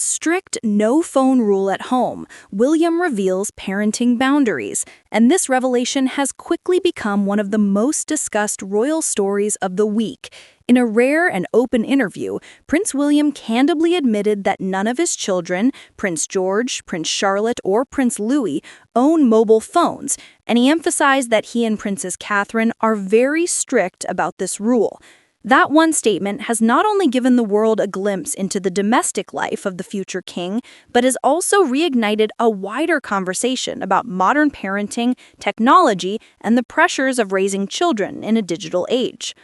strict no-phone rule at home, William reveals parenting boundaries, and this revelation has quickly become one of the most discussed royal stories of the week. In a rare and open interview, Prince William candidly admitted that none of his children, Prince George, Prince Charlotte, or Prince Louis, own mobile phones, and he emphasized that he and Princess Catherine are very strict about this rule. That one statement has not only given the world a glimpse into the domestic life of the future king, but has also reignited a wider conversation about modern parenting, technology, and the pressures of raising children in a digital age.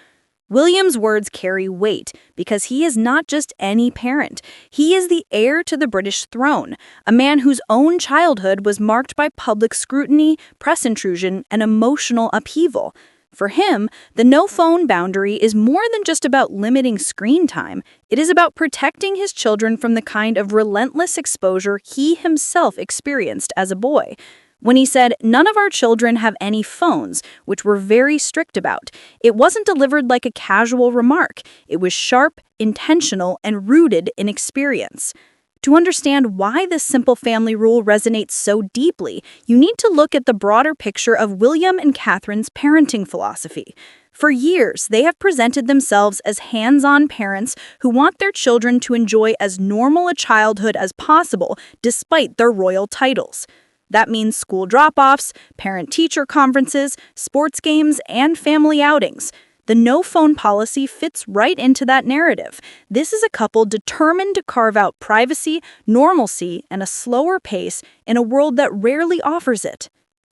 William's words carry weight because he is not just any parent. He is the heir to the British throne, a man whose own childhood was marked by public scrutiny, press intrusion, and emotional upheaval. For him, the no-phone boundary is more than just about limiting screen time. It is about protecting his children from the kind of relentless exposure he himself experienced as a boy. When he said, "None of our children have any phones," which we're very strict about, it wasn't delivered like a casual remark. It was sharp, intentional, and rooted in experience. To understand why this simple family rule resonates so deeply, you need to look at the broader picture of William and Catherine's parenting philosophy. For years, they have presented themselves as hands-on parents who want their children to enjoy as normal a childhood as possible despite their royal titles. That means school drop-offs, parent-teacher conferences, sports games, and family outings. The no-phone policy fits right into that narrative. This is a couple determined to carve out privacy, normalcy, and a slower pace in a world that rarely offers it.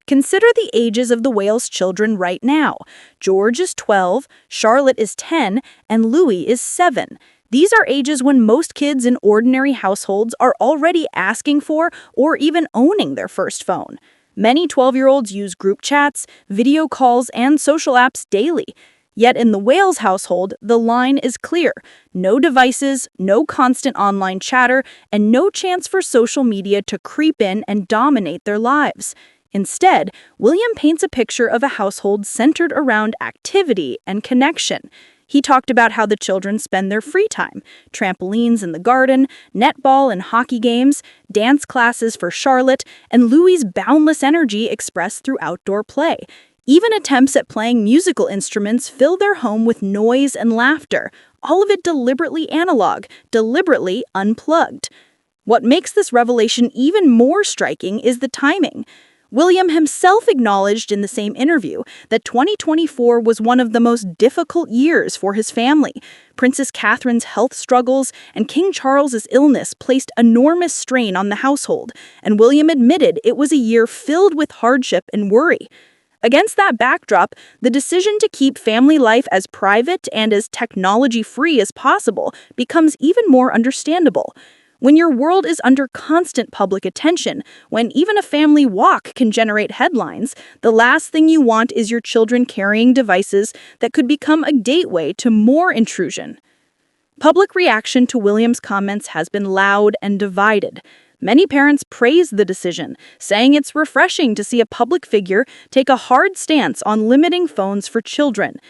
Consider the ages of the Wales children right now. George is 12, Charlotte is 10, and Louis is 7. These are ages when most kids in ordinary households are already asking for or even owning their first phone. Many 12-year-olds use group chats, video calls, and social apps daily. Yet in the Wales household, the line is clear. No devices, no constant online chatter, and no chance for social media to creep in and dominate their lives. Instead, William paints a picture of a household centered around activity and connection. He talked about how the children spend their free time: trampolines in the garden, netball and hockey games, dance classes for Charlotte, and Louis's boundless energy expressed through outdoor play. Even attempts at playing musical instruments fill their home with noise and laughter, all of it deliberately analog, deliberately unplugged. What makes this revelation even more striking is the timing. William himself acknowledged in the same interview that 2024 was one of the most difficult years for his family. Princess Catherine's health struggles and King Charles's illness placed enormous strain on the household, and William admitted it was a year filled with hardship and worry. Against that backdrop, the decision to keep family life as private and as technology-free as possible becomes even more understandable. When your world is under constant public attention, when even a family walk can generate headlines, the last thing you want is your children carrying devices that could become a gateway to more intrusion. Public reaction to William's comments has been loud and divided. Many parents praise the decision, saying it's refreshing to see a public figure take a hard stance on limiting phones for children.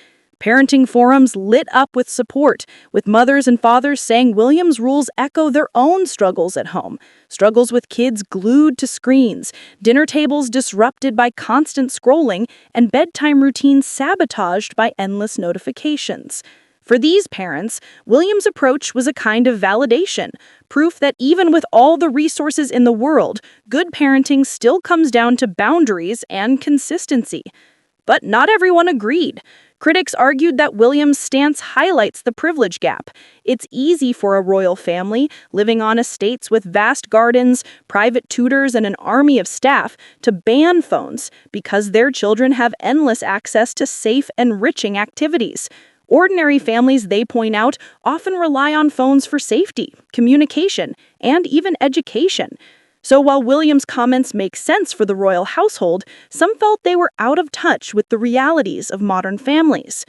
Parenting forums lit up with support, with mothers and fathers saying William's rules echo their own struggles at home. Struggles with kids glued to screens, dinner tables disrupted by constant scrolling, and bedtime routines sabotaged by endless notifications. For these parents, William's approach was a kind of validation, proof that even with all the resources in the world, good parenting still comes down to boundaries and consistency. But not everyone agreed. Critics argued that William's stance highlights the privilege gap. It's easy for a royal family, living on estates with vast gardens, private tutors, and an army of staff, to ban phones because their children have endless access to safe, enriching activities. Ordinary families, they point out, often rely on phones for safety, communication, and even education. So while William's comments make sense for the royal household, some felt they were out of touch with the realities of modern families.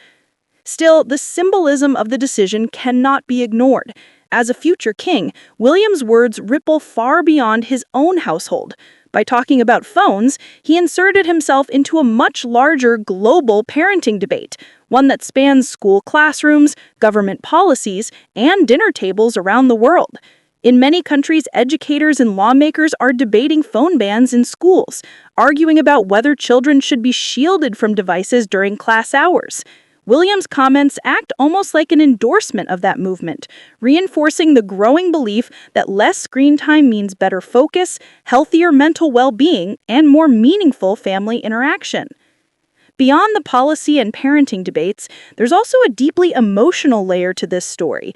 Still, the symbolism of the decision cannot be ignored. As a future king, William's words ripple far beyond his own household. By talking about phones, he inserted himself into a much larger global parenting debate, one that spans school classrooms, government policies, and dinner tables around the world. In many countries, educators and lawmakers are debating phone bans in schools, arguing about whether children should be shielded from devices during class hours. William's comments act almost like an endorsement of that movement, reinforcing the growing belief that less screen time means better focus, healthier mental well-being, and more meaningful family interaction. Beyond the policy and parenting debates, there's also a deeply emotional layer to this story.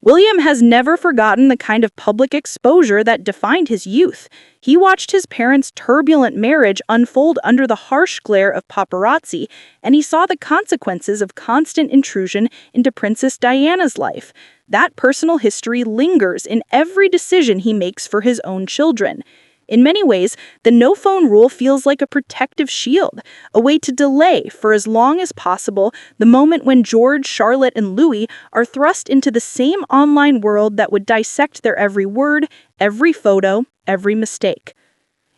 William has never forgotten the kind of public exposure that defined his youth. He watched his parents' turbulent marriage unfold under the harsh glare of paparazzi, and he saw the consequences of constant intrusion into Princess Diana's life. That personal history lingers in every decision he makes for his own children. In many ways, the no-phone rule feels like a protective shield, a way to delay for as long as possible the moment when George, Charlotte, and Louis are thrust into the same online world that would dissect their every word, every photo, every mistake.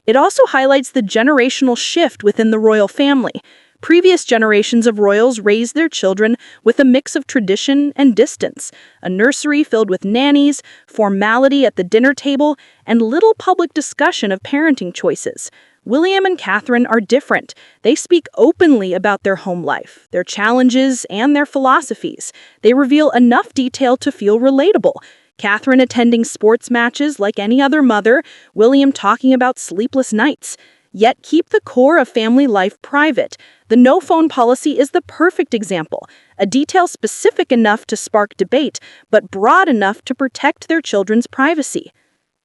It also highlights the generational shift within the royal family. Previous generations of royals raised their children with a mix of tradition and distance, a nursery filled with nannies, formality at the dinner table, and little public discussion of parenting choices. William and Catherine are different. They speak openly about their home life, their challenges, and their philosophies. They reveal enough detail to feel relatable. Catherine attending sports matches like any other mother, William talking about sleepless nights. Yet keep the core of family life private. The no-phone policy is the perfect example, a detail specific enough to spark debate, but broad enough to protect their children's privacy.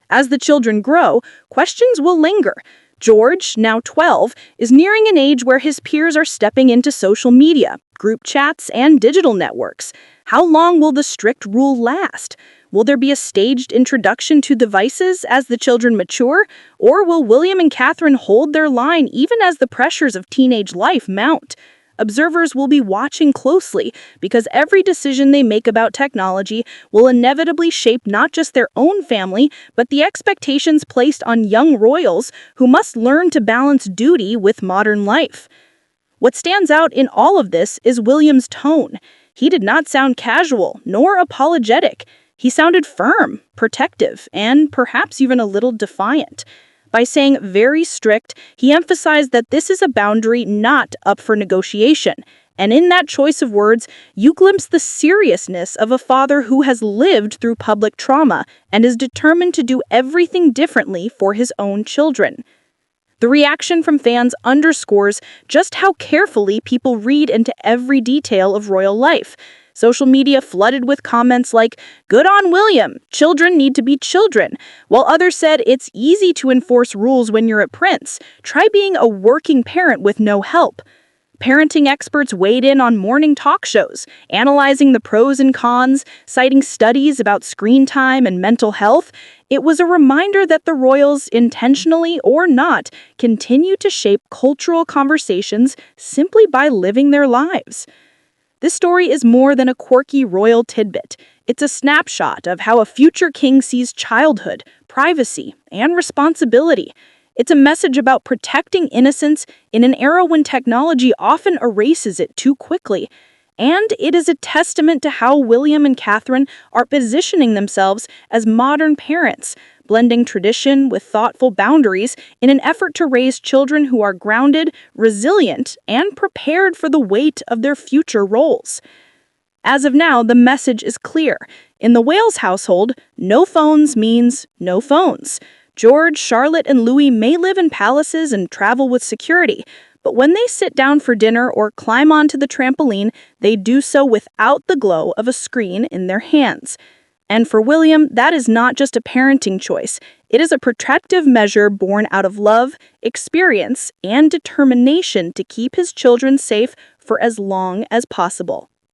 As the children grow, questions will linger. George, now 12, is nearing an age where his peers are stepping into social media, group chats, and digital networks. How long will the strict rule last? Will there be a staged introduction to devices as the children mature, or will William and Catherine hold their line even as the pressures of teenage life mount? Observers will be watching closely because every decision they make about technology will inevitably shape not just their own family, but the expectations placed on young royals who must learn to balance duty with modern life. What stands out in all of this is William's tone. He did not sound casual nor apologetic. He sounded firm, protective, and perhaps even a little defiant. By saying very strict, he emphasized that this is a boundary not up for negotiation. And in that choice of words, you glimpse the seriousness of a father who has lived through public trauma and is determined to do everything differently for his own children. The reaction from fans underscores just how carefully people read into every detail of royal life. Social media flooded with comments like, "Good on William, children need to be children," while others said it's easy to enforce rules when you're a prince. Try being a working parent with no help. Parenting experts weighed in on morning talk shows, analyzing the pros and cons, citing studies about screen time and mental health. It was a reminder that the royals, intentionally or not, continue to shape cultural conversations simply by living their lives. This story is more than a quirky royal tidbit. It's a snapshot of how a future king sees childhood, privacy, and responsibility. It's a message about protecting innocence in an era when technology often erases it too quickly. And it is a testament to how William and Catherine are positioning themselves as modern parents, blending tradition with thoughtful boundaries in an effort to raise children who are grounded, resilient, and prepared for the weight of their future roles. As of now, the message is clear. In the Wales household, no phones means no phones. George, Charlotte, and Louis may live in palaces and travel with security, but when they sit down for dinner or climb onto the trampoline, they do so without the glow of a screen in their hands. And for William, that is not just a parenting choice. It is a protective measure born out of love, experience, and determination to keep his children safe for as long as possible.